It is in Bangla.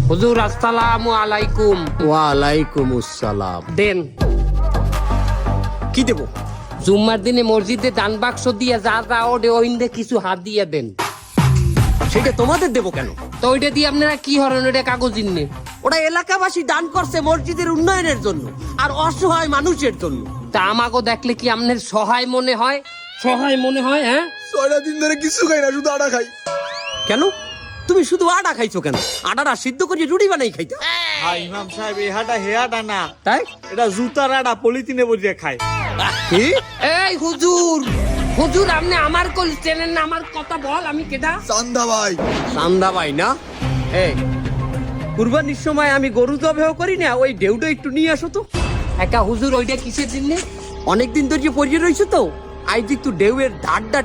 হুজুর আসসালামু আলাইকুম। ওয়ালাইকুম আসসালাম। দেন। কি দেব? জুম্মার দিনে মসজিদে দান বাক্স দিয়ে যা যা ওডে ওইন্দে কিছু হাত দিয়ে দেন। সেটা তোমাদের দেব কেন? তো ওইটা দিয়ে আপনারা কি হরেন? ওইটা কাগজ নে। ওরা এলাকাবাসী দান করছে মসজিদের উন্নয়নের জন্য আর অসহায় মানুষের জন্য। তা আমাকে দেখলে কি আপনার সহায় মনে হয়? সহায় মনে হয়? হ্যাঁ, 6টা দিন ধরে কিছু খাই না, শুধু আটা খাই। কেন তুমি শুধু আটা খাইছো কেন? আটাটা সিদ্ধ করে রুটি বানাই খাইতে। ভাই ইমাম সাহেব, এই হাটা হে হাটা না, তাই এটা জুতার আটা পলিথিনে বসিয়ে খায়। কি? এই হুজুর, হুজুর আপনি আমার কল চেনেন না? আমার কথা বল, আমি কেডা? চান্দা ভাই। চান্দা ভাই না? এই কুরবানির সময় আমি গরু জবাই করি না, ওই ঢেউটা একটু নিয়ে আসো তো। একা হুজুর ওইটা কিসের জন্য? অনেকদিন ধরে পড়ে রয়েছে তো, আজ একটু ঢেউয়ের ধারটা